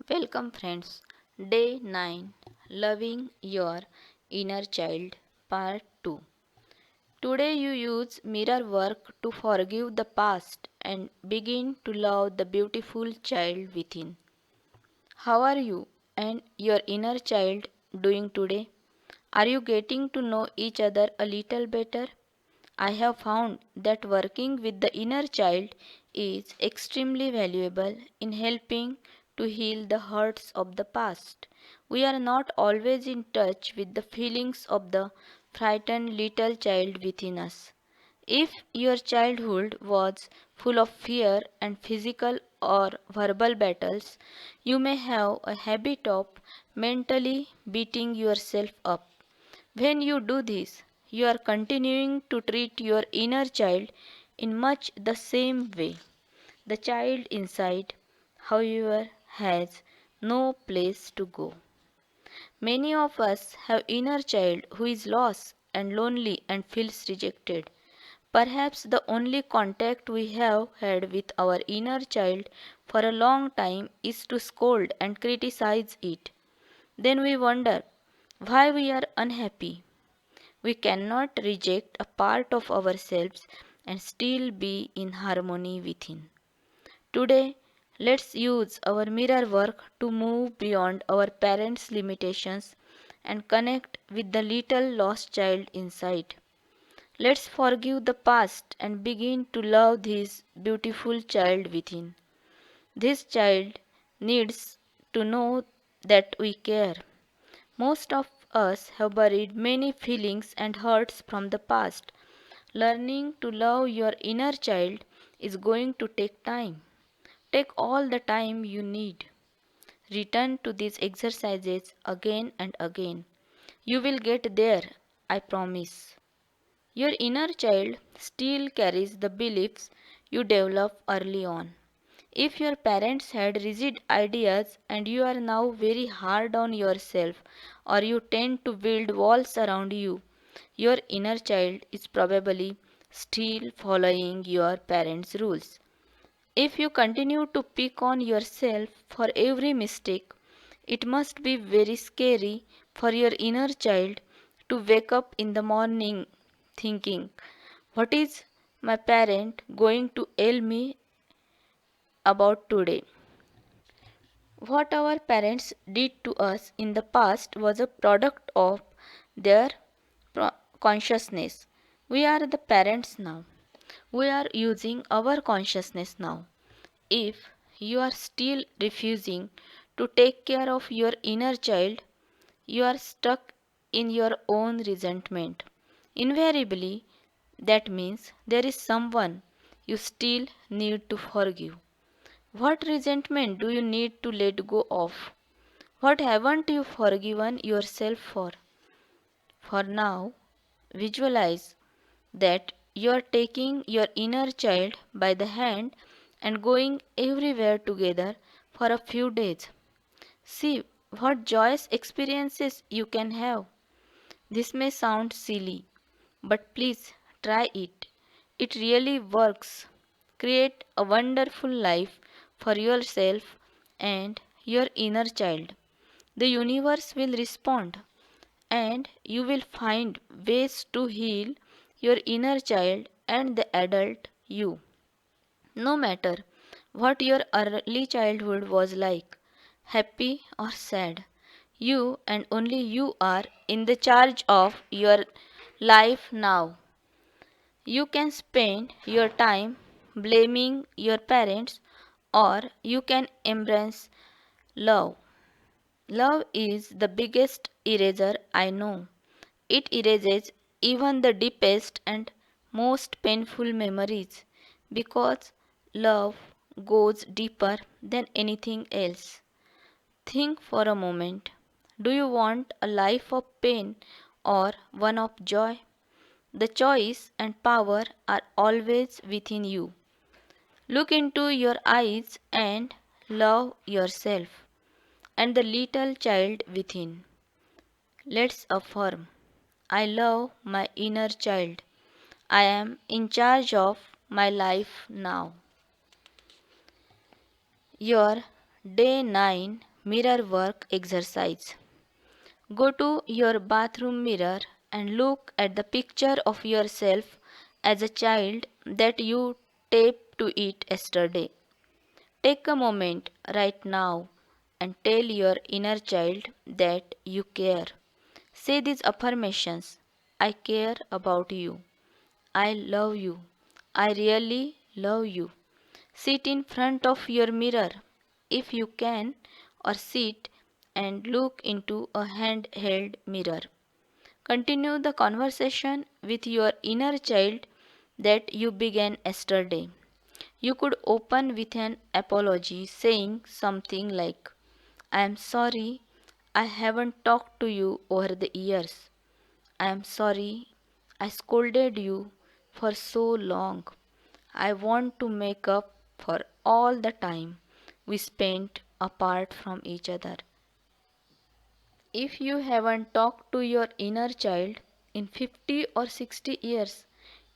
Welcome, friends. Day 9, Loving Your Inner Child, Part 2. Today, you use mirror work to forgive the past and begin to love the beautiful child within. How are you and your inner child doing today? Are you getting to know each other a little better? I have found that working with the inner child is extremely valuable in helping to heal the hurts of the past. We are not always in touch with the feelings of the frightened little child within us. If your childhood was full of fear and physical or verbal battles, you may have a habit of mentally beating yourself up. When you do this, you are continuing to treat your inner child in much the same way. The child inside, however, has no place to go. Many of us have inner child who is lost and lonely and feels rejected. Perhaps the only contact we have had with our inner child for a long time is to scold and criticize it. Then we wonder why we are unhappy. We cannot reject a part of ourselves and still be in harmony within. Today, let's use our mirror work to move beyond our parents' limitations and connect with the little lost child inside. Let's forgive the past and begin to love this beautiful child within. This child needs to know that we care. Most of us have buried many feelings and hurts from the past. Learning to love your inner child is going to take time. Take all the time you need. Return to these exercises again and again. You will get there, I promise. Your inner child still carries the beliefs you develop early on. If your parents had rigid ideas and you are now very hard on yourself or you tend to build walls around you, your inner child is probably still following your parents' rules. If you continue to pick on yourself for every mistake, it must be very scary for your inner child to wake up in the morning thinking, what is my parent going to yell me about today? What our parents did to us in the past was a product of their consciousness. We are the parents now. We are using our consciousness now. If you are still refusing to take care of your inner child, you are stuck in your own resentment. Invariably, that means there is someone you still need to forgive. What resentment do you need to let go of? What haven't you forgiven yourself for? For now, visualize that you are taking your inner child by the hand and going everywhere together for a few days. See what joyous experiences you can have. This may sound silly, but please try it. It really works. Create a wonderful life for yourself and your inner child. The universe will respond, and you will find ways to heal your inner child and the adult you. No matter what your early childhood was like, happy or sad, you and only you are in the charge of your life now. You can spend your time blaming your parents, or you can embrace love. Love is the biggest eraser I know. It erases even the deepest and most painful memories because love goes deeper than anything else. Think for a moment. Do you want a life of pain or one of joy? The choice and power are always within you. Look into your eyes and love yourself and the little child within. Let's affirm, I love my inner child. I am in charge of my life now. Your day 9 Mirror work exercise. Go to your bathroom mirror and look at the picture of yourself as a child that you taped to it yesterday. Take a moment right now and tell your inner child that you care. Say these affirmations: I care about you. I love you. I really love you. Sit in front of your mirror if you can, or sit and look into a handheld mirror. Continue the conversation with your inner child that you began yesterday. You could open with an apology, saying something like, I am sorry I haven't talked to you over the years. I am sorry I scolded you for so long. I want to make up for all the time we spent apart from each other. If you haven't talked to your inner child in 50 or 60 years,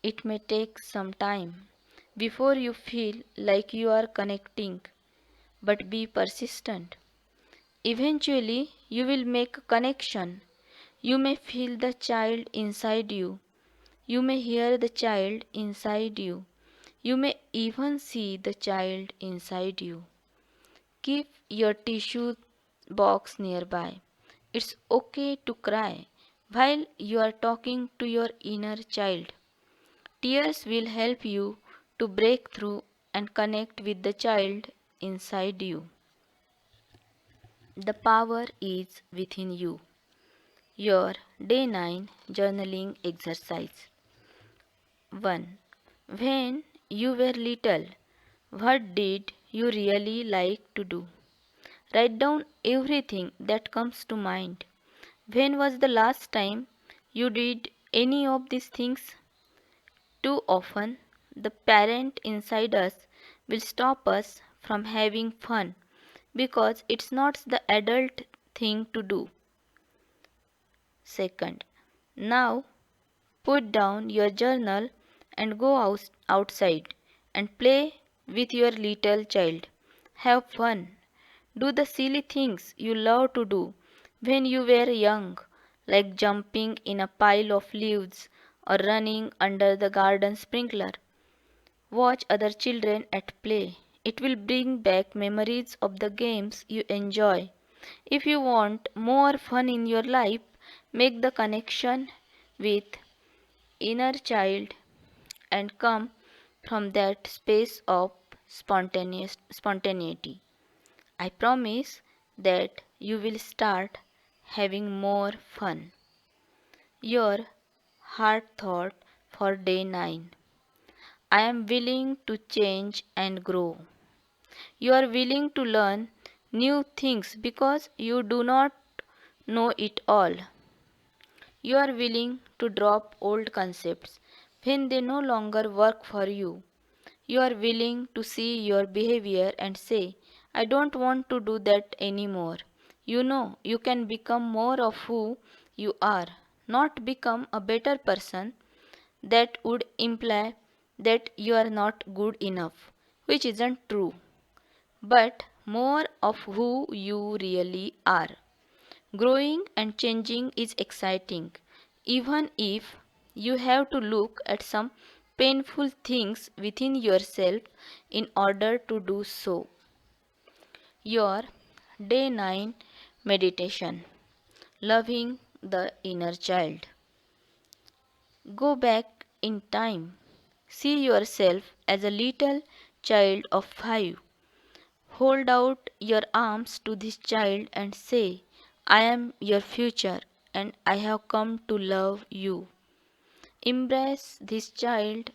it may take some time before you feel like you are connecting, but be persistent. Eventually, you will make a connection. You may feel the child inside you. You may hear the child inside you. You may even see the child inside you. Keep your tissue box nearby. It's okay to cry while you are talking to your inner child. Tears will help you to break through and connect with the child inside you. The power is within you. Your Day 9 Journaling Exercise. 1. When you were little, what did you really like to do? Write down everything that comes to mind. When was the last time you did any of these things? Too often, the parent inside us will stop us from having fun because it's not the adult thing to do. Second, now put down your journal and go outside and play with your little child. Have fun. Do the silly things you loved to do when you were young, like jumping in a pile of leaves or running under the garden sprinkler. Watch other children at play. It will bring back memories of the games you enjoy. If you want more fun in your life, make the connection with inner child and come from that space of spontaneity. I promise that you will start having more fun. Your heart thought for day 9. I am willing to change and grow. You are willing to learn new things because you do not know it all. You are willing to drop old concepts when they no longer work for you. You are willing to see your behavior and say, I don't want to do that anymore. You know you can become more of who you are, not become a better person. That would imply that you are not good enough, which isn't true, but more of who you really are. Growing and changing is exciting, even if you have to look at some painful things within yourself in order to do so. Your Day 9 Meditation. Loving the Inner Child. Go back in time. See yourself as a little child of 5. Hold out your arms to this child and say, I am your future and I have come to love you. Embrace this child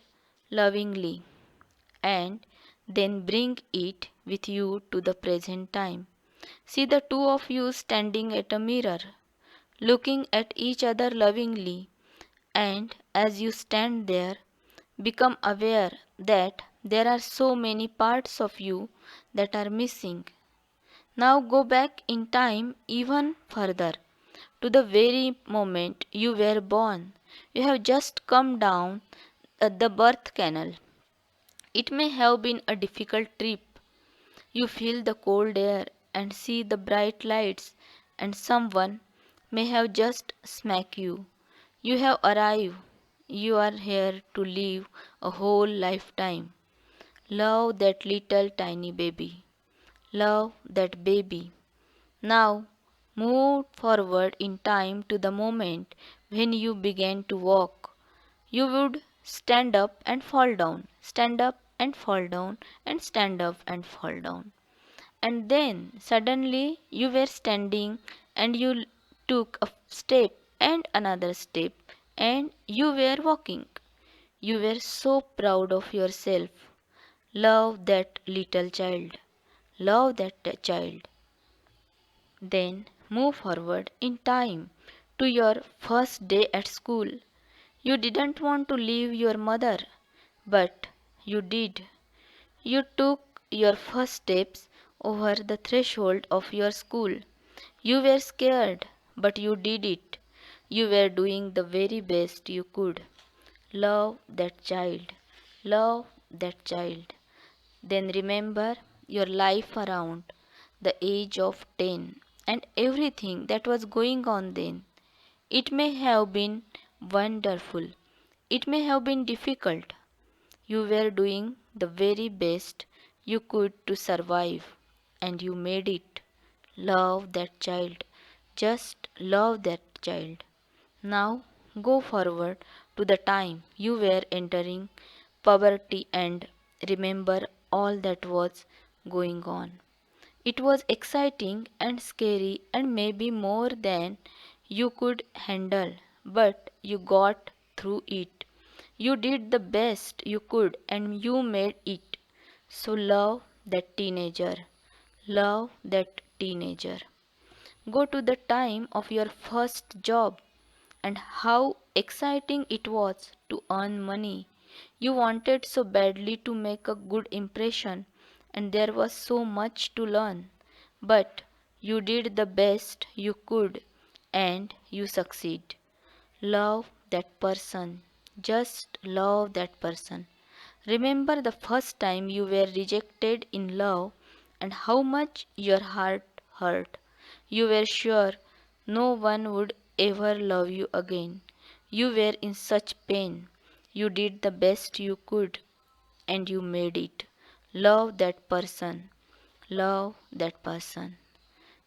lovingly and then bring it with you to the present time. See the two of you standing at a mirror, looking at each other lovingly, and as you stand there, become aware that there are so many parts of you that are missing. Now go back in time even further to the very moment you were born. You have just come down the birth canal. It may have been a difficult trip. You feel the cold air and see the bright lights, and someone may have just smacked you. You have arrived. You are here to live a whole lifetime. Love that little tiny baby. Love that baby. Now, move forward in time to the moment when you began to walk. You would stand up and fall down, stand up and fall down, and stand up and fall down. And then suddenly you were standing and you took a step and another step and you were walking. You were so proud of yourself. Love that little child. Love that child. Then move forward in time to your first day at school. You didn't want to leave your mother, but you did. You took your first steps over the threshold of your school. You were scared, but you did it. You were doing the very best you could. Love that child. Love that child. Then remember your life around the age of 10 and everything that was going on then. It may have been wonderful. It may have been difficult. You were doing the very best you could to survive, and you made it. Love that child. Just love that child. Now go forward to the time you were entering puberty and remember all that was going on. It was exciting and scary and maybe more than you could handle, but you got through it. You did the best you could and you made it. So love that teenager. Love that teenager. Go to the time of your first job and how exciting it was to earn money. You wanted so badly to make a good impression, and there was so much to learn. But you did the best you could, and you succeed. Love that person. Just love that person. Remember the first time you were rejected in love and how much your heart hurt. You were sure no one would ever love you again. You were in such pain. You did the best you could and you made it. Love that person. Love that person.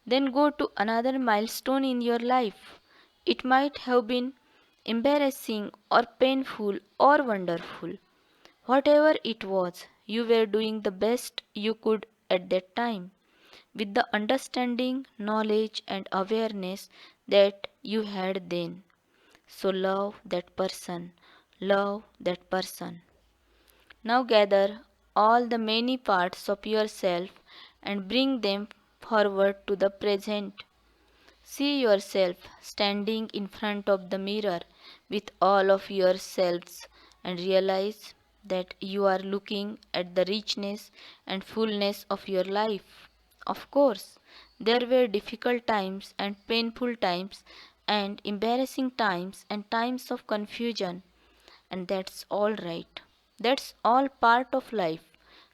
Then go to another milestone in your life. It might have been embarrassing or painful or wonderful. Whatever it was, you were doing the best you could at that time, with the understanding, knowledge, and awareness that you had then. So love that person. Love that person. Now gather all the many parts of yourself and bring them forward to the present. See yourself standing in front of the mirror with all of yourselves and realize that you are looking at the richness and fullness of your life. Of course, there were difficult times and painful times and embarrassing times and times of confusion, and that's all right. That's all part of life.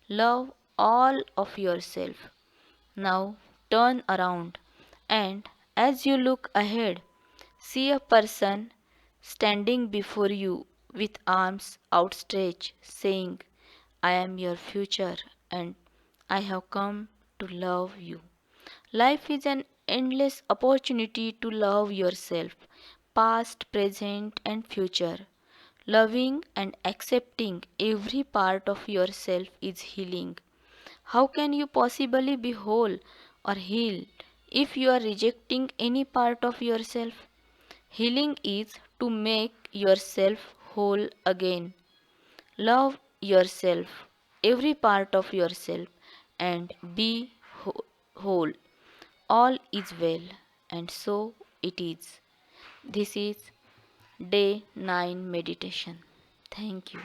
Love all of yourself. Now turn around and as you look ahead, see a person standing before you with arms outstretched, saying, I am your future and I have come to love you. Life is an endless opportunity to love yourself, past, present, and future. Loving and accepting every part of yourself is healing. How can you possibly be whole or healed if you are rejecting any part of yourself? Healing is to make yourself whole again. Love yourself, every part of yourself, and be whole. All is well, and so it is. This is day 9 meditation. Thank you.